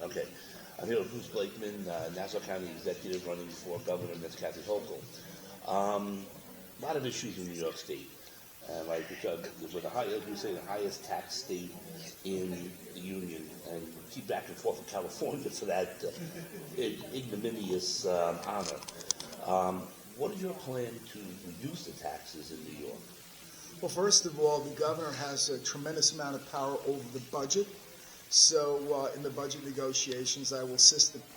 Okay. I'm here with Bruce Blakeman, Nassau County Executive running for governor, and that's Kathy Hochul. A lot of issues in New York State. Right, because we're as we say, the highest tax state in the union, and keep back and forth in California for that ignominious honor. What is your plan to reduce the taxes in New York? Well, first of all, the governor has a tremendous amount of power over the budget. So in the budget negotiations, I will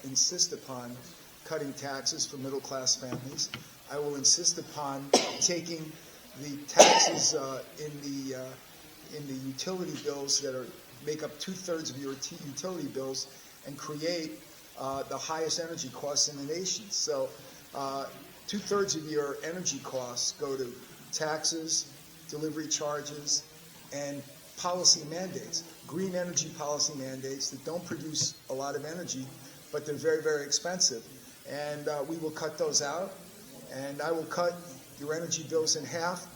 insist upon cutting taxes for middle-class families. I will insist upon taking the taxes in the utility bills that make up 2/3 of your utility bills and create the highest energy costs in the nation. So 2/3 of your energy costs go to taxes, delivery charges, and policy mandates, green energy policy mandates that don't produce a lot of energy, but they're very, very expensive. And we will cut those out, and I will cut your energy bills in half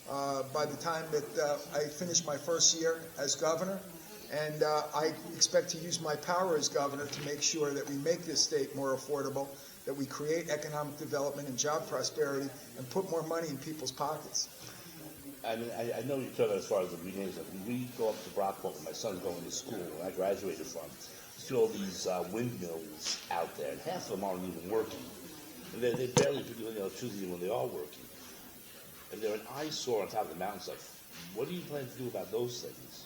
by the time that I finish my first year as governor. And I expect to use my power as governor to make sure that we make this state more affordable, that we create economic development and job prosperity, and put more money in people's pockets. I mean, I know you're talking as far as the green energy. When we go up to Brockport, where my son's going to school, where I graduated from, you see all these windmills out there, and half of them aren't even working. And they barely produce electricity when they are working. And they're an eyesore on top of the mountain. What do you plan to do about those things?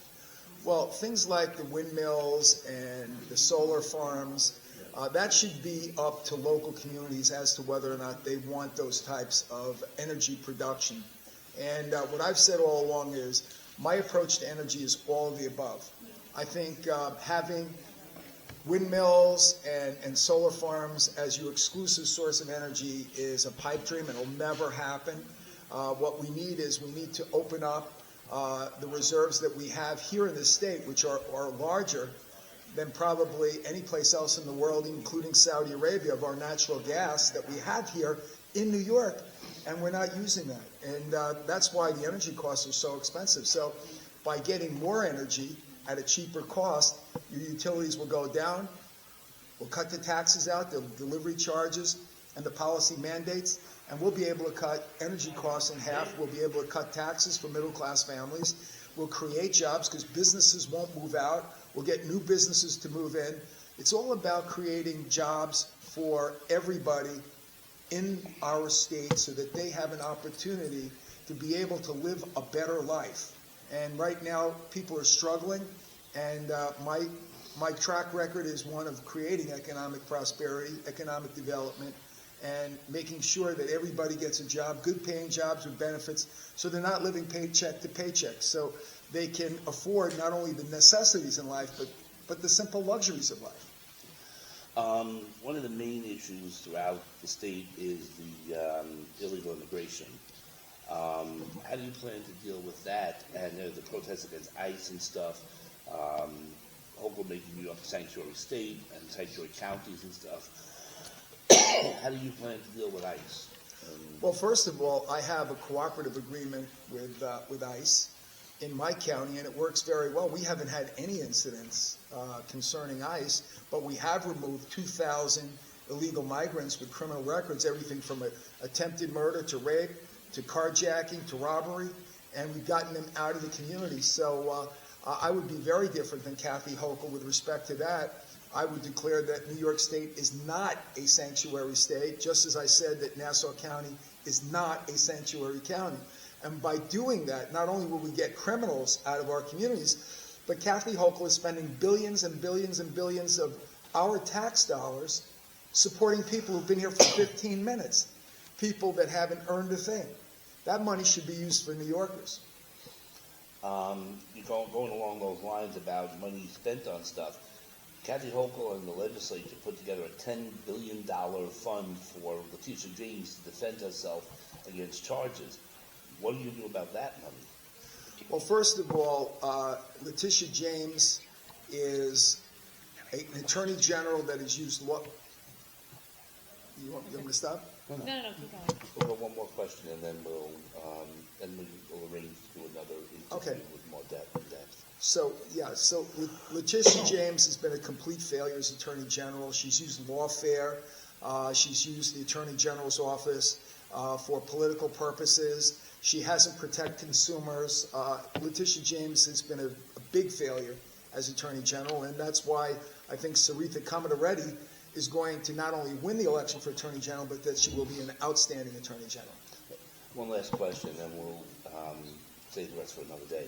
Well, things like the windmills and the solar farms, that should be up to local communities as to whether or not they want those types of energy production. And what I've said all along is my approach to energy is all of the above. I think having windmills and solar farms as your exclusive source of energy is a pipe dream. It'll never happen. What we need to open up the reserves that we have here in the state, which are larger than probably any place else in the world, including Saudi Arabia, of our natural gas that we have here in New York, and we're not using that. And that's why the energy costs are so expensive. So by getting more energy at a cheaper cost, your utilities will go down. We'll cut the taxes out, the delivery charges, and the policy mandates, and we'll be able to cut energy costs in half. We'll be able to cut taxes for middle-class families. We'll create jobs because businesses won't move out. We'll get new businesses to move in. It's all about creating jobs for everybody in our state so that they have an opportunity to be able to live a better life. And right now, people are struggling, and my track record is one of creating economic prosperity, economic development, and making sure that everybody gets a job, good-paying jobs with benefits, so they're not living paycheck to paycheck, so they can afford not only the necessities in life, but the simple luxuries of life. One of the main issues throughout the state is the illegal immigration. How do you plan to deal with that? And the protests against ICE and stuff, Hochul making New York a sanctuary state and sanctuary counties and stuff. How do you plan to deal with ICE? Well, first of all, I have a cooperative agreement with ICE in my county, and it works very well. We haven't had any incidents concerning ICE, but we have removed 2,000 illegal migrants with criminal records, everything from attempted murder to rape to carjacking to robbery, and we've gotten them out of the community. So I would be very different than Kathy Hochul with respect to that. I would declare that New York State is not a sanctuary state, just as I said that Nassau County is not a sanctuary county. And by doing that, not only will we get criminals out of our communities, but Kathy Hochul is spending billions and billions and billions of our tax dollars supporting people who've been here for 15 minutes, people that haven't earned a thing. That money should be used for New Yorkers. You're going along those lines about money spent on stuff. Kathy Hochul and the legislature put together a $10 billion fund for Letitia James to defend herself against charges. What do you do about that money? Well, first of all, Letitia James is an attorney general that has used law. You want me to stop? No, keep going. We'll go one more question, and then we'll arrange to do another interview with more depth. So, yeah, so Letitia James has been a complete failure as Attorney General. She's used lawfare. She's used the Attorney General's office for political purposes. She hasn't protected consumers. Letitia James has been a big failure as Attorney General, and that's why I think Sarita Kamadareddy is going to not only win the election for Attorney General, but that she will be an outstanding Attorney General. One last question, then we'll save the rest for another day.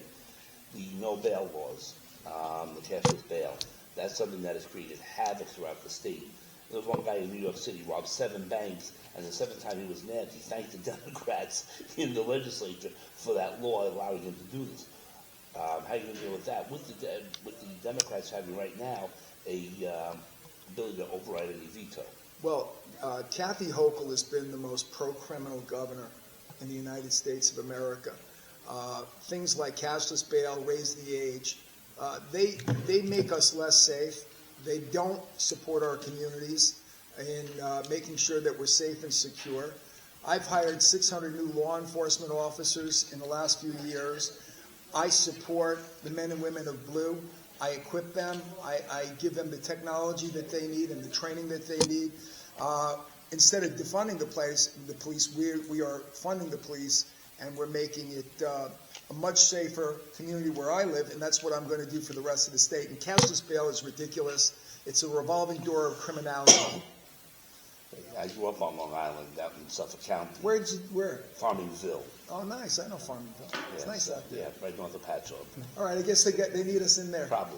The no bail laws, the cashless bail, that's something that has created havoc throughout the state. There was one guy in New York City robbed 7 banks, and the 7th time he was nabbed, he thanked the Democrats in the legislature for that law allowing him to do this. How are you going to deal with that? With the Democrats having right now a ability to override any veto. Well, Kathy Hochul has been the most pro-criminal governor in the United States of America. Things like cashless bail, raise the age, they make us less safe. They don't support our communities in making sure that we're safe and secure. I've hired 600 new law enforcement officers in the last few years. I support the men and women of blue. I equip them. I give them the technology that they need and the training that they need. Instead of defunding the police, we are funding the police, and we're making it a much safer community where I live, and that's what I'm going to do for the rest of the state. And cashless bail is ridiculous. It's a revolving door of criminality. I grew up on Long Island, out in Suffolk County. Where? Farmingville. Oh, nice. I know Farmingville. It's nice out there. Yeah, right north of Patchogue. All right, I guess they need us in there. Probably.